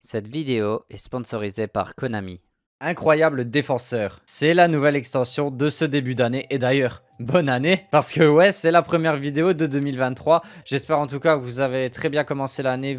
Cette vidéo est sponsorisée par Konami. Incroyable défenseur. C'est la nouvelle extension de ce début d'année. Et d'ailleurs, bonne année. Parce que ouais, c'est la première vidéo de 2023. J'espère en tout cas que vous avez très bien commencé l'année.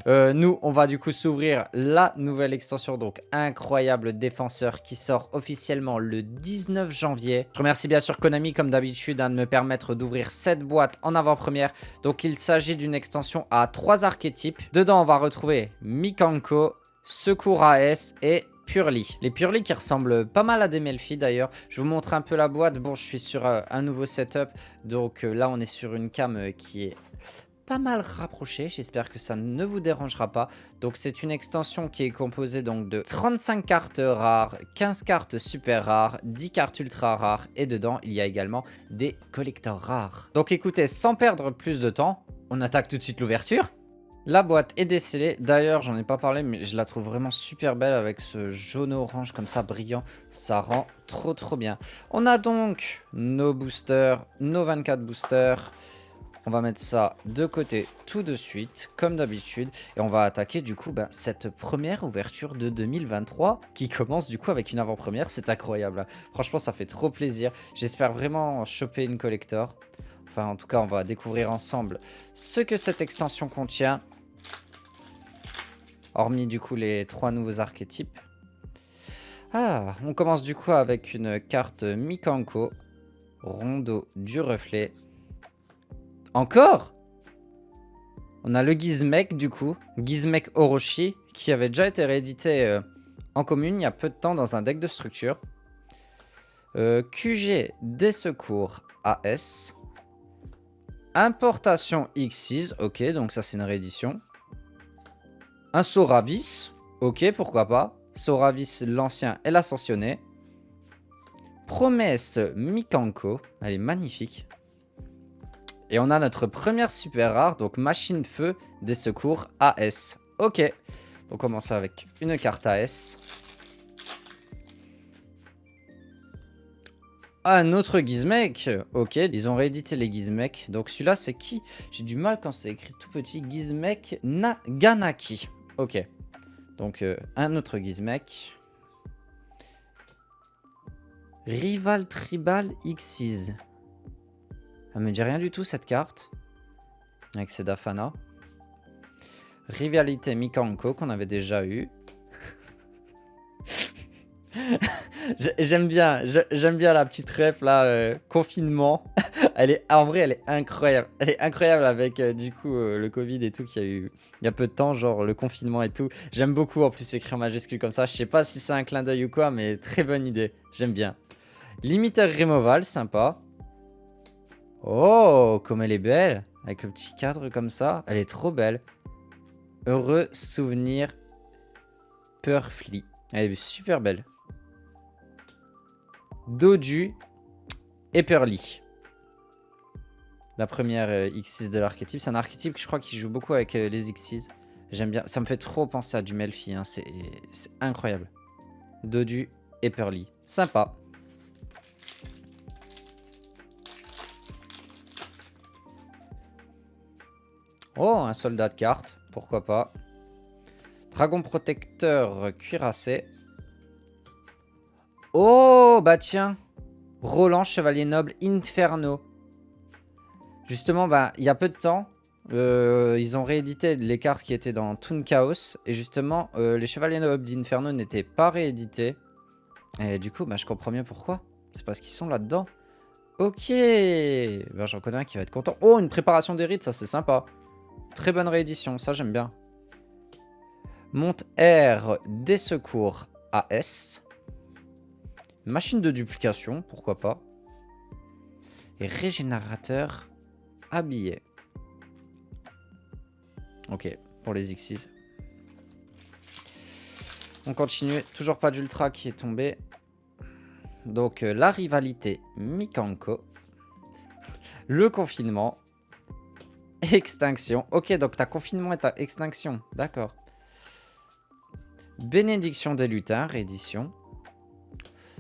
Nous, on va du coup s'ouvrir la nouvelle extension. Donc, incroyable défenseur qui sort officiellement le 19 janvier. Je remercie bien sûr Konami comme d'habitude de me permettre d'ouvrir cette boîte en avant-première. Donc, il s'agit d'une extension à 3 archétypes. Dedans, on va retrouver Mikanko, Secours AS et Purely. Les Purely qui ressemblent pas mal à des Melfi d'ailleurs. Je vous montre un peu la boîte. Bon, je suis sur un nouveau setup. Donc là, on est sur une cam qui est pas mal rapprochée. J'espère que ça ne vous dérangera pas. Donc c'est une extension qui est composée donc de 35 cartes rares, 15 cartes super rares, 10 cartes ultra rares. Et dedans, il y a également des collecteurs rares. Donc écoutez, sans perdre plus de temps, on attaque tout de suite l'ouverture. La boîte est décellée. D'ailleurs, j'en ai pas parlé, mais je la trouve vraiment super belle avec ce jaune-orange comme ça brillant. Ça rend trop bien. On a donc nos boosters, nos 24 boosters. On va mettre ça de côté tout de suite, comme d'habitude. Et on va attaquer du coup cette première ouverture de 2023 qui commence du coup avec une avant-première. C'est incroyable. Franchement, ça fait trop plaisir. J'espère vraiment choper une collector. Enfin, en tout cas, on va découvrir ensemble ce que cette extension contient. Hormis du coup les 3 nouveaux archétypes. Ah, on commence du coup avec une carte Mikanko. Rondo du reflet. Encore? On a le Gizmek du coup. Gizmek Orochi. Qui avait déjà été réédité en commune il y a peu de temps dans un deck de structure. QG des secours AS. Importation Xyz. Ok, donc ça c'est une réédition. Un Soravis. Ok, pourquoi pas. Soravis l'ancien et l'ascensionné. Promesse Mikanko. Elle est magnifique. Et on a notre première super rare. Donc machine feu des secours AS. Ok. On commence avec une carte AS. Un autre Gizmek. Ok, ils ont réédité les Gizmek. Donc celui-là c'est qui? J'ai du mal quand c'est écrit tout petit. Gizmek Naganaki. Ok. Donc un autre Gizmek. Rival Tribal Xyz. Elle me dit rien du tout cette carte. Avec Sedafana. Rivalité Mikanko qu'on avait déjà eu. J'aime bien la petite ref là, confinement. En vrai, elle est incroyable. Elle est incroyable avec du coup le Covid et tout qu'il y a eu il y a peu de temps, genre le confinement et tout. J'aime beaucoup en plus écrire en majuscule comme ça. Je sais pas si c'est un clin d'œil ou quoi, mais très bonne idée. J'aime bien. Limiteur removal, sympa. Oh, comme elle est belle. Avec le petit cadre comme ça. Elle est trop belle. Heureux souvenir Purfly. Elle est super belle. Dodu et Purly. La première X6 de l'archétype. C'est un archétype que je crois qu'il joue beaucoup avec les X6. J'aime bien. Ça me fait trop penser à du Melfi. Hein. C'est incroyable. Dodu et Purly. Sympa. Oh, un soldat de carte. Pourquoi pas. Dragon protecteur cuirassé. Oh, bah tiens. Roland, chevalier noble, Inferno. Justement, il y a peu de temps, ils ont réédité les cartes qui étaient dans Toon Chaos. Et justement, les chevaliers nobles d'Inferno n'étaient pas réédités. Et du coup, je comprends mieux pourquoi. C'est parce qu'ils sont là-dedans. Ok. J'en connais un qui va être content. Oh, une préparation des rites, ça c'est sympa. Très bonne réédition, ça j'aime bien. Monte R des secours AS. Machine de duplication, pourquoi pas. Et régénérateur habillé. Ok, pour les X6. On continue. Toujours pas d'ultra qui est tombé. Donc, la rivalité Mikanko. Le confinement. Extinction. Ok, donc ta confinement et ta extinction. D'accord. Bénédiction des lutins, réédition.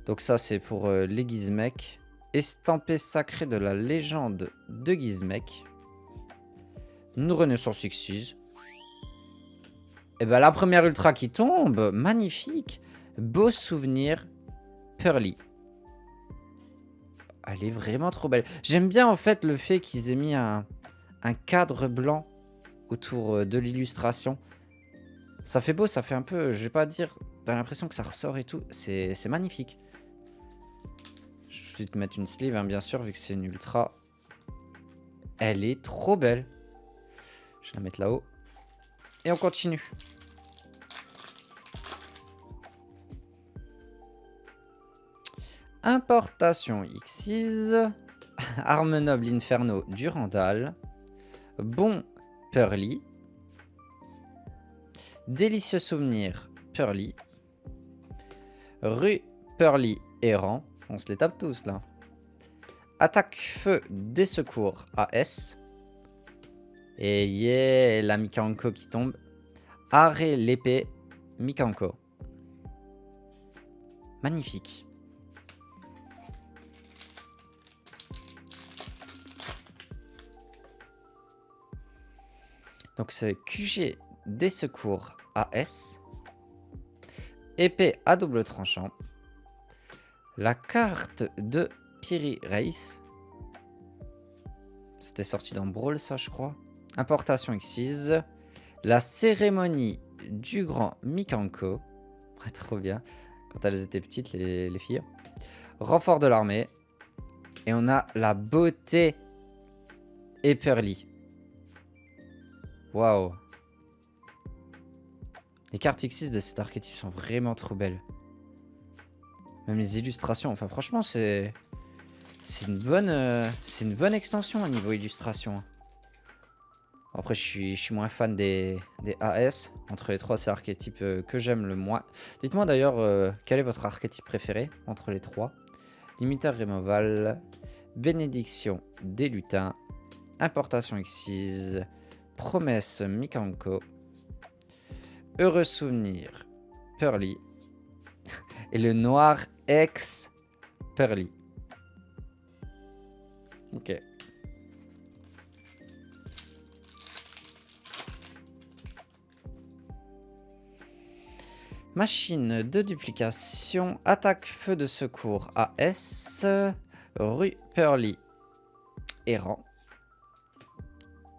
Donc ça, c'est pour les Gizmek. Estampé sacré de la légende de Gizmek. Une renaissance X6. Et ben la première ultra qui tombe, magnifique. Beau souvenir, Pearly. Elle est vraiment trop belle. J'aime bien en fait le fait qu'ils aient mis un cadre blanc autour de l'illustration. Ça fait beau, ça fait un peu, je vais pas dire, t'as l'impression que ça ressort et tout. C'est magnifique. Je vais te mettre une sleeve, hein, bien sûr, vu que c'est une ultra. Elle est trop belle. Je vais la mettre là-haut. Et on continue. Importation Xyz. Arme noble Inferno Durandal. Bon Pearly. Délicieux souvenir Pearly. Rue Pearly errant. On se les tape tous là. Attaque feu des secours AS. Et yeah, la Mikanko qui tombe. Arrêt l'épée Mikanko. Magnifique. Donc c'est QG des secours AS. Épée à double tranchant. La carte de Piri Race. C'était sorti dans Brawl ça je crois. Importation Xyz. La cérémonie du grand Mikanko. Ouais, trop bien. Quand elles étaient petites les filles. Renfort de l'armée. Et on a la beauté Pearly. Waouh. Les cartes Xyz de cet archétype sont vraiment trop belles. Même les illustrations. Enfin franchement c'est une bonne extension au niveau illustration. Après je suis moins fan des AS. Entre les trois c'est l'archétype que j'aime le moins. Dites-moi d'ailleurs quel est votre archétype préféré entre les trois. Limiteur Removal. Bénédiction des lutins. Importation Xyz. Promesse Mikanko. Heureux souvenir Pearly. Et le noir ex Pearly. Ok. Machine de duplication. Attaque feu de secours AS. Rue Pearly errant.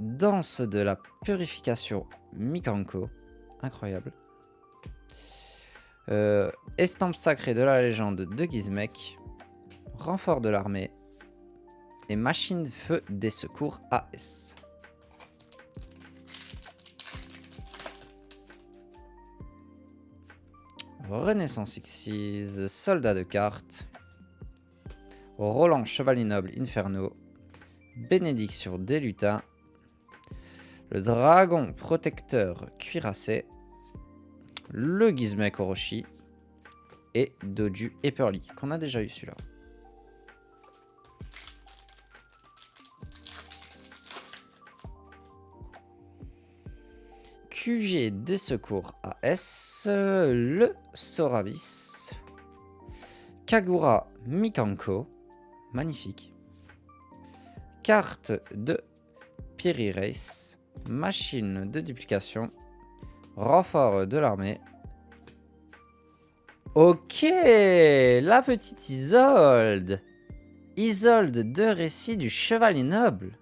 Danse de la purification Mikanko. Incroyable. Estampe sacrée de la légende de Gizmek. Renfort de l'armée. Et machine feu des secours AS. Renaissance Xyz. Soldat de cartes. Roland Chevalier Noble Inferno. Bénédiction des lutins. Le dragon protecteur cuirassé. Le Gizmek Orochi. Et Dodu et Pearly. Qu'on a déjà eu celui-là. QG des secours AS. Le Soravis. Kagura Mikanko. Magnifique. Carte de Piri Race. Machine de duplication. Renfort de l'armée. Ok, la petite Isolde. Isolde de récit du Chevalier Noble.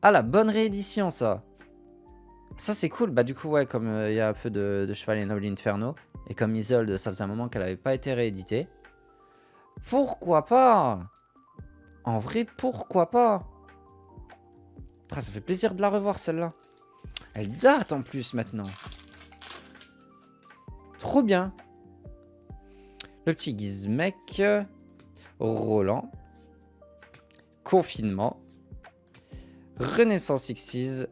Ah, la bonne réédition, ça. Ça, c'est cool. Bah, du coup, ouais, comme il y a un peu de Chevalier Noble Inferno. Et comme Isolde, ça faisait un moment qu'elle n'avait pas été rééditée. Pourquoi pas? En vrai, pourquoi pas? Ça fait plaisir de la revoir, celle-là. Elle date en plus, maintenant. Trop bien. Le petit Gizmek. Roland. Confinement. Renaissance Xyz.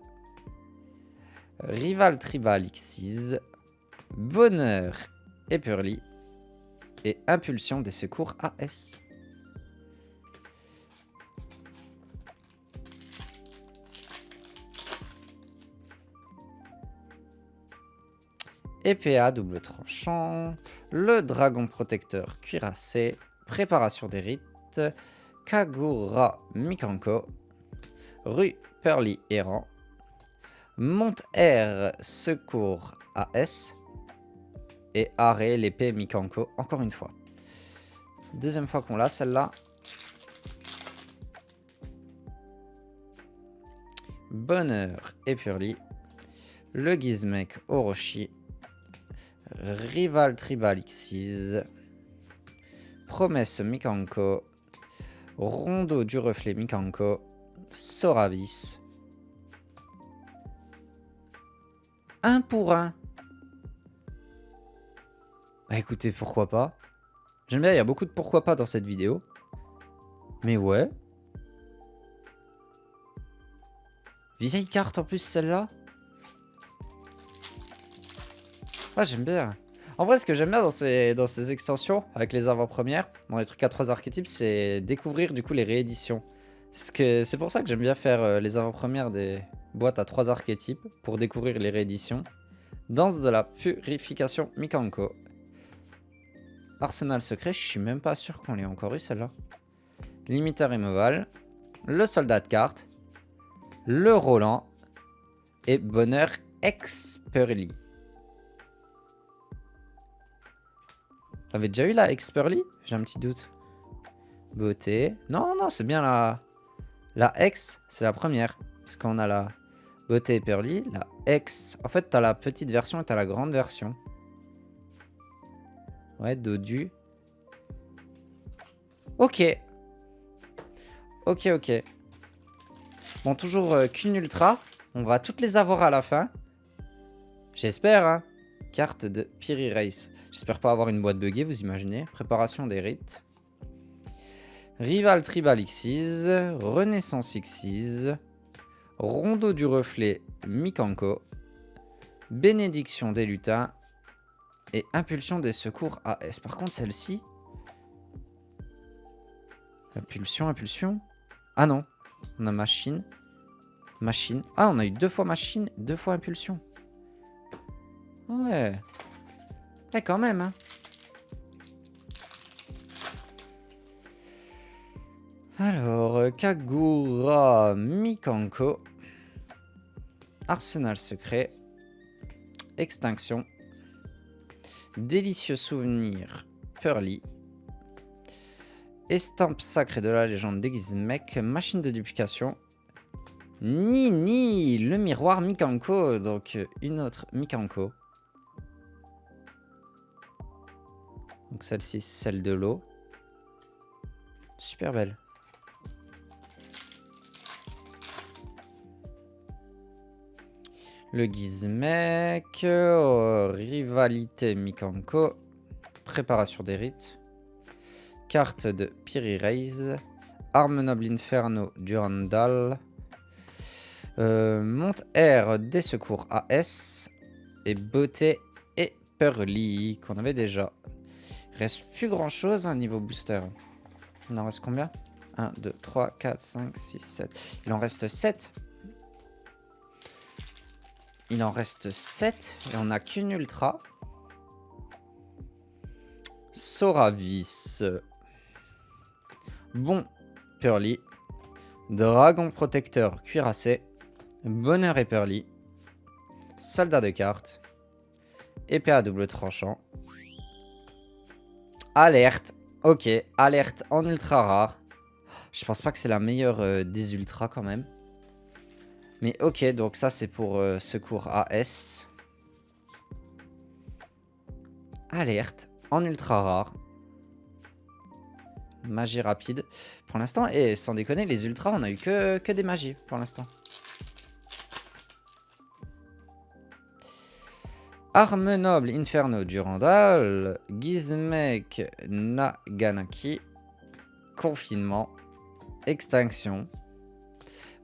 Rival Tribal Xyz. Bonheur et Pearly. Et Impulsion des secours AS. Épée à double tranchant. Le dragon protecteur cuirassé. Préparation des rites. Kagura Mikanko. Rue Pearly errant. Monte R, secours AS. Et arrêt, l'épée Mikanko, encore une fois. Deuxième fois qu'on l'a, celle-là. Bonheur et Purli. Le Gizmek Orochi. Rival Tribal Xyz. Promesse Mikanko. Rondo du reflet Mikanko. Soravis. Un pour un. Bah écoutez, pourquoi pas. J'aime bien, il y a beaucoup de pourquoi pas dans cette vidéo. Mais ouais. Vieille carte en plus celle-là. Ah j'aime bien. En vrai ce que j'aime bien dans ces extensions, avec les avant-premières, dans les trucs à 3 archétypes, c'est découvrir du coup les rééditions. C'est pour ça que j'aime bien faire les avant-premières des boîtes à 3 archétypes, pour découvrir les rééditions. Danse de la purification Mikanko. Arsenal secret, je suis même pas sûr qu'on l'ait encore eu celle-là. Limiteur removal. Le soldat de carte. Le Roland. Et bonheur Experly. J'avais déjà eu la Experly? J'ai un petit doute. Beauté. Non, non, c'est bien la X, c'est la première. Parce qu'on a la Beauté et Perly. La X. En fait, t'as la petite version et t'as la grande version. Ouais, Dodu. Ok. Ok, ok. Bon, toujours qu'une ultra. On va toutes les avoir à la fin. J'espère, hein. Carte de Piri Race. J'espère pas avoir une boîte buggée, vous imaginez. Préparation des rites. Rival Tribal Xyz. Renaissance Xyz. Rondo du reflet Mikanko. Bénédiction des lutins. Et impulsion des secours AS. Par contre, celle-ci... Impulsion, impulsion. Ah non. On a machine. Machine. Ah, on a eu 2 fois machine, 2 fois impulsion. Ouais. Ouais, quand même, hein. Alors, Kagura Mikanko. Arsenal secret. Extinction. Délicieux souvenir Purli. Estampe sacrée de la légende des Gizmek. Machine de duplication. Nini, le miroir Mikanko. Donc une autre Mikanko. Donc celle-ci, celle de l'eau. Super belle. Le Gizmek. Rivalité Mikanko. Préparation des rites. Carte de Piri Raise. Arme noble Inferno Durandal. Monte R des secours AS. Et beauté et Purli qu'on avait déjà. Il reste plus grand chose hein, niveau booster. Il en reste combien? 1, 2, 3, 4, 5, 6, 7. Il en reste 7. Il en reste 7. Et on n'a qu'une ultra. Soravis. Bon, Purli. Dragon protecteur cuirassé. Bonheur et Purli. Soldat de cartes. Épée à double tranchant. Alerte. Ok, alerte en ultra rare. Je pense pas que c'est la meilleure des ultras quand même. Mais ok, donc ça c'est pour secours AS. Alerte en ultra rare. Magie rapide. Pour l'instant, et sans déconner, les ultras, on a eu que des magies pour l'instant. Arme noble Inferno Durandal. Gizmek Naganaki. Confinement. Extinction.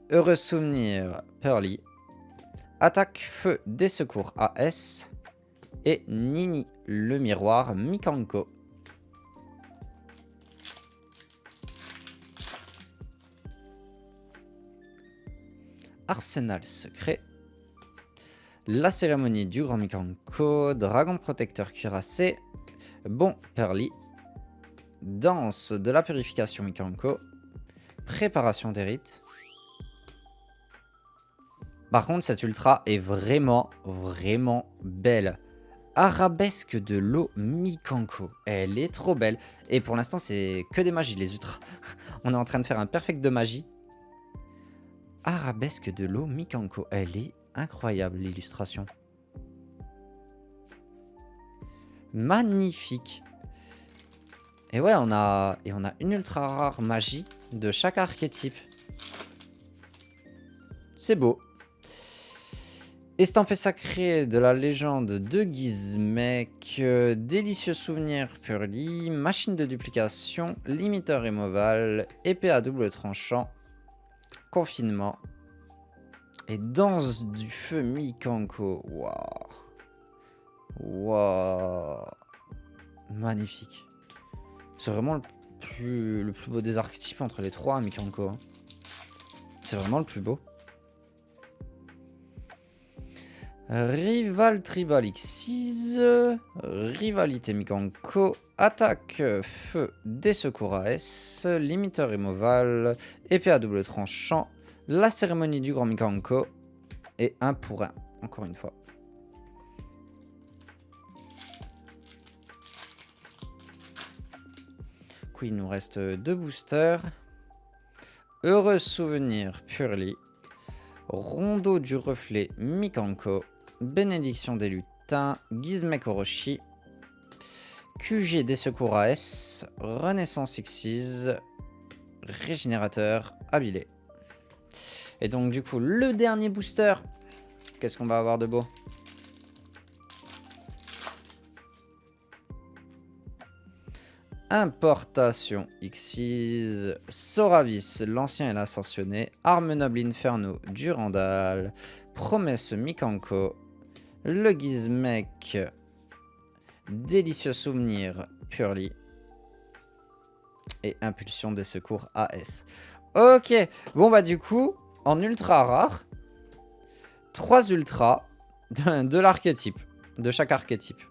Heureux souvenir Purli. Attaque feu des secours AS. Et Nini le miroir Mikanko. Arsenal secret. La cérémonie du grand Mikanko. Dragon protecteur cuirassé. Bon Purli. Danse de la purification Mikanko. Préparation des rites. Par contre, cette ultra est vraiment, vraiment belle. Arabesque de l'eau Mikanko. Elle est trop belle. Et pour l'instant, c'est que des magies, les ultras. On est en train de faire un perfect de magie. Arabesque de l'eau Mikanko. Elle est incroyable, l'illustration. Magnifique. Et ouais, on a une ultra rare magie de chaque archétype. C'est beau. Estampé sacré de la légende de Gizmek, délicieux souvenir Purly, machine de duplication, limiteur immovable, épée à double tranchant, confinement et danse du feu Mikanko. Waouh. Waouh. Magnifique. C'est vraiment le plus beau des archétypes entre les trois, Mikanko. C'est vraiment le plus beau. Rival Tribal X6, Rivalité Mikanko, Attaque Feu des Secours AS, Limiteur Immovable, Épée à double tranchant, La Cérémonie du Grand Mikanko et 1 pour 1, encore une fois. Du coup, il nous reste 2 boosters. Heureux Souvenir Purly, Rondeau du Reflet Mikanko, Bénédiction des Lutins, Gizmek Orochi, QG des Secours AS, Renaissance Xyz, Régénérateur Habilé. Et donc du coup, le dernier booster, qu'est-ce qu'on va avoir de beau? Importation Xyz, Soravis, l'ancien et l'ascensionné, Arme noble Inferno, Durandal, Promesse Mikanko, le Gizmek, Délicieux Souvenir Purly et Impulsion des Secours AS. Ok, bon bah du coup, en ultra rare, 3 ultras de l'archétype, de chaque archétype.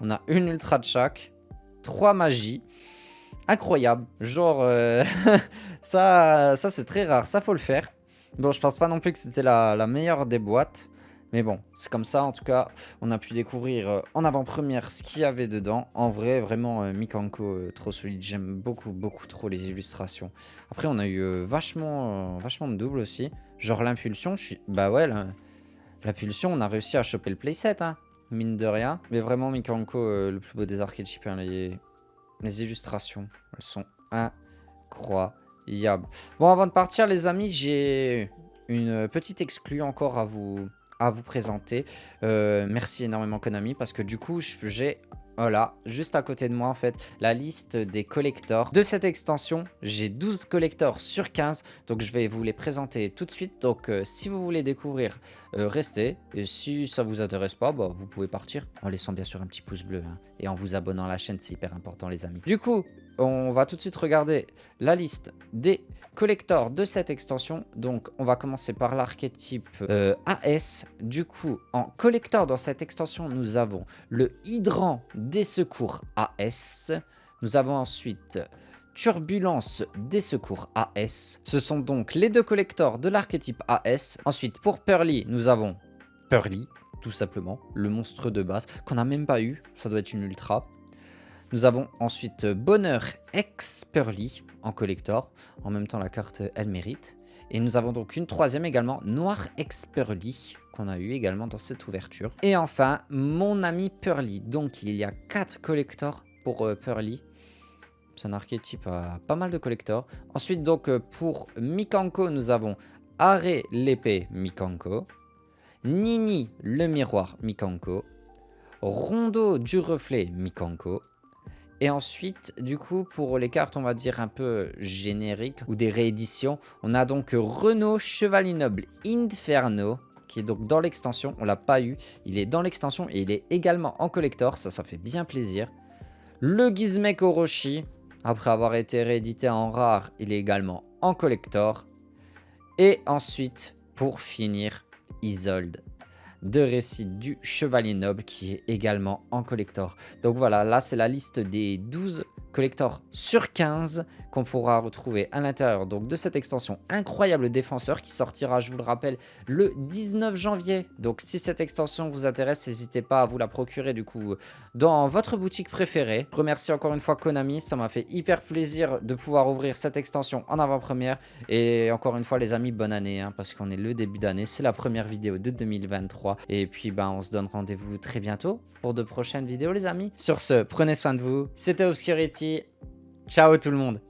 On a une ultra de chaque. 3 magies. Incroyable. Genre, ça c'est très rare. Ça, faut le faire. Bon, je pense pas non plus que c'était la meilleure des boîtes. Mais bon, c'est comme ça. En tout cas, on a pu découvrir en avant-première ce qu'il y avait dedans. En vrai, vraiment, Mikanko, trop solide. J'aime beaucoup, beaucoup trop les illustrations. Après, on a eu vachement de doubles aussi. Genre l'impulsion, bah ouais, la pulsion, on a réussi à choper le playset, hein. Mine de rien. Mais vraiment, Mikanko, le plus beau des archétypes. Hein, les illustrations, elles sont incroyables. Bon, avant de partir, les amis, j'ai une petite exclue encore à vous présenter. Merci énormément, Konami, parce que du coup, j'ai... Voilà, juste à côté de moi, en fait, la liste des collectors de cette extension. J'ai 12 collectors sur 15, donc je vais vous les présenter tout de suite. Donc, si vous voulez découvrir, restez. Et si ça vous intéresse pas, bah, vous pouvez partir en laissant bien sûr un petit pouce bleu. Hein, et en vous abonnant à la chaîne, c'est hyper important, les amis. Du coup, on va tout de suite regarder la liste des collectors de cette extension. Donc, on va commencer par l'archétype AS. Du coup, en collector dans cette extension, nous avons le Hydrant des Secours AS. Nous avons ensuite Turbulence des Secours AS. Ce sont donc les 2 collectors de l'archétype AS. Ensuite, pour Purly, nous avons Purly, tout simplement, le monstre de base, qu'on n'a même pas eu. Ça doit être une ultra. Nous avons ensuite Bonheur Ex Purly en collector. En même temps, la carte, elle mérite. Et nous avons donc une troisième également, Noir Ex Purly, qu'on a eu également dans cette ouverture. Et enfin, Mon Ami Purly. Donc, il y a 4 collectors pour Purly. C'est un archétype à pas mal de collectors. Ensuite, donc, pour Mikanko, nous avons Arrêt l'épée Mikanko, Nini le miroir Mikanko, Rondeau du reflet Mikanko. Et ensuite, du coup, pour les cartes, on va dire un peu génériques ou des rééditions, on a donc Renault Chevalier Noble Inferno, qui est donc dans l'extension. On l'a pas eu, il est dans l'extension et il est également en collector, ça fait bien plaisir. Le Gizmek Orochi, après avoir été réédité en rare, il est également en collector. Et ensuite, pour finir, Isolde. de récit du Chevalier Noble qui est également en collector. Donc voilà, là c'est la liste des 12 collectors sur 15 qu'on pourra retrouver à l'intérieur donc de cette extension Incroyable Défenseur qui sortira, je vous le rappelle, le 19 janvier. Donc si cette extension vous intéresse, n'hésitez pas à vous la procurer du coup dans votre boutique préférée. Je remercie encore une fois Konami, ça m'a fait hyper plaisir de pouvoir ouvrir cette extension en avant-première. Et encore une fois les amis, bonne année hein, parce qu'on est le début d'année, c'est la première vidéo de 2023. Et puis ben, on se donne rendez-vous très bientôt pour de prochaines vidéos les amis. Sur ce, prenez soin de vous, c'était Obscurity, ciao tout le monde.